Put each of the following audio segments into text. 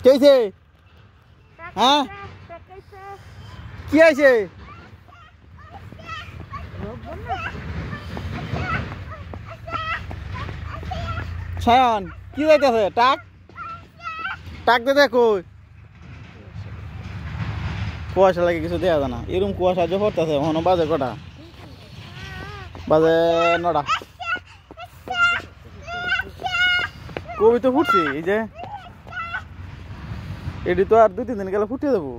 কেছে হ্যাঁ কি আছে সায়ন কি যাইতেছে টাক টাক দে দেখো কুয়াশা লাগে কিছু দেওয়া যায় না এরকম কুয়াশা যে পড়তেছে ওখানে বাজে কটা বাজে 9টা কবি তো ফুটছি এই যে এটি তো আর 2-3 দিন গেলে ফুটিয়ে দেবো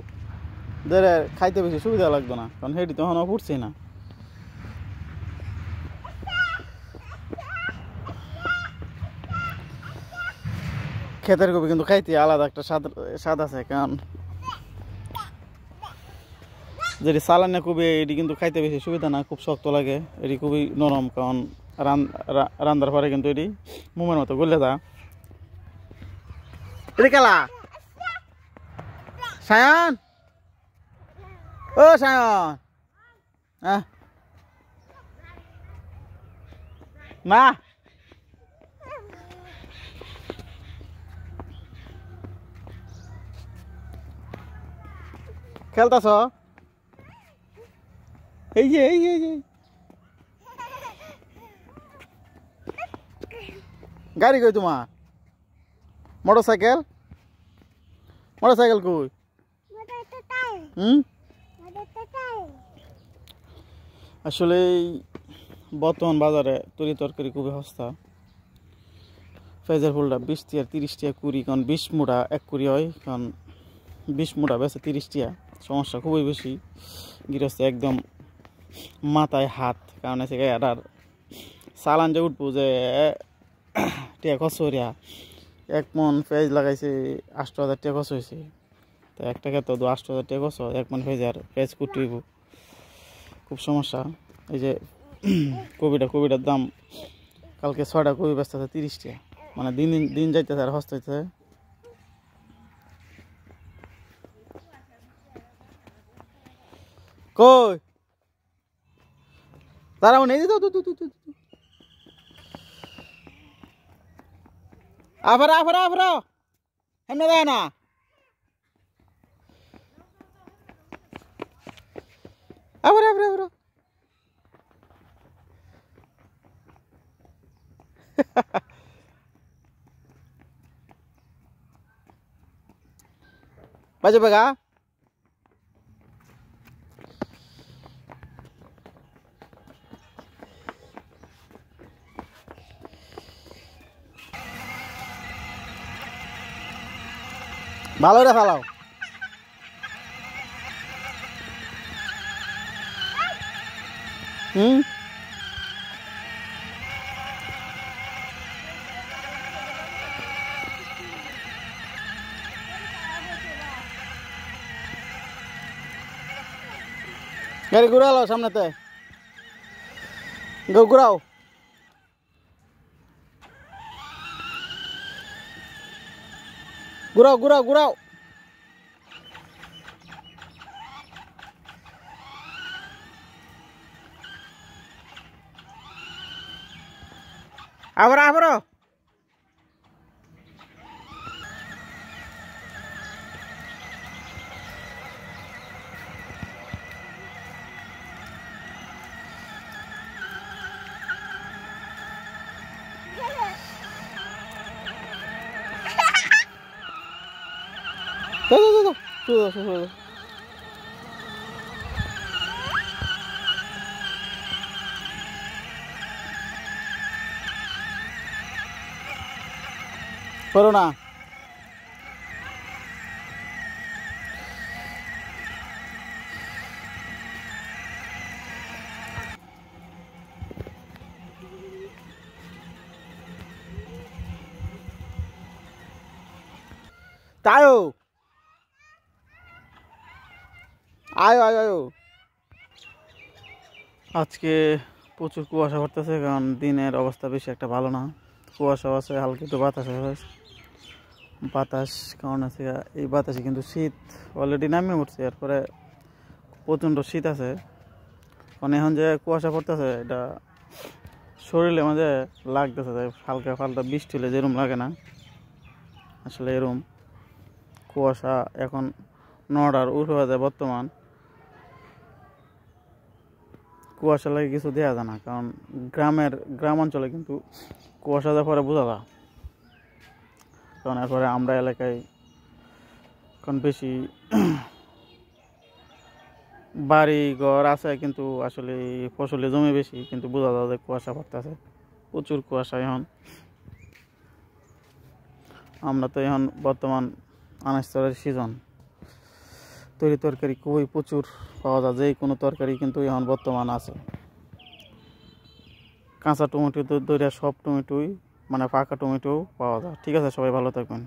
ধরে খাইতে বেশি সুবিধা লাগতো না কারণ সেটি তো এখনো ফুটছি না ক্ষেতের কবি কিন্তু খাইতে আলাদা একটা স্বাদ আছে কারণ যেটি চালানি কবি এটি কিন্তু খাইতে বেশি সুবিধা না খুব শক্ত লাগে এটি খুবই নরম কারণ রান্নার পরে কিন্তু এটি মোমের মতো গলে যা এটি খেলা সায়ন ও সায়ন মা খেলতাছ এই যে গাড়ি কই তোমার মোটরসাইকেল কই আসলে বর্তমান বাজারে তরি তরকারি খুবই সস্তা পেঁয়াজের ফুলটা 20 টাকা 30 টাকা কুড়ি কারণ 20 মুঠা 1 কুড়ি হয় কারণ 20 মুঠা বেচে 30 টাকা সমস্যা খুবই বেশি গৃহস্থ একদম মাথায় হাত কারণ আছে এটার চালান যে উঠবো যে টিয়া খরচ করিয়া 1 মন পেঁয়াজ লাগাইছে 8,000 টাকা খরচ হয়েছে তো একটা ক্ষেত্রে 8,000 টাকা খরচ 1 মন পেঁয়াজ কুটিব খুব সমস্যা এই যে কবিটার দাম কালকে 6টা কবি বেচতেছে 30 টাকা মানে দিন যাইতেছে আর হস্ত হইতেছে কই তারা নেই দিত আফরা এমনি দেয় না আফরা বাজে বেগা ভালো রে ফালাও গাড়ি ঘুরালো সামনেতে ঘুরাও ঘুরাও আবার দাও করো না তাইও আয়ো আজকে প্রচুর কুয়াশা পড়তেছে কারণ দিনের অবস্থা বেশি একটা ভালো না কুয়াশা আছে হালকা একটু বাতাস কারণ আছে এই বাতাসে কিন্তু শীত অলরেডি নামিয়ে উঠছে এরপরে প্রচণ্ড শীত আছে কারণ এখন যে কুয়াশা পড়তেছে এটা শরীরে মাঝে লাগতেছে হালকা বৃষ্টি হলে যেরকম লাগে না আসলে এরকম কুয়াশা এখন 9টার উপরে হয়ে যায় বর্তমান। কুয়াশা লাগে কিছু দেওয়া যায় না, কারণ গ্রাম অঞ্চলে কিন্তু কুয়াশা দেওয়ার পরে বোঝা যায়। কারণ এরপরে আমরা এলাকায় এখন বেশি বাড়ি ঘর আছে, কিন্তু আসলে ফসলের জমি বেশি, কিন্তু বোঝা যায় যে কুয়াশা পড়তেছে, প্রচুর কুয়াশা। এখন আমরা তো এখন বর্তমান আনাজ চালের সিজন, তৈরি তরকারি খুবই প্রচুর পাওয়া যায়, যে কোনো তরকারি কিন্তু এখন বর্তমান আছে। কাঁচা টমেটো তো ধরে সব টমেটোই, মানে পাকা টমেটো পাওয়া যায়। ঠিক আছে, সবাই ভালো থাকবেন।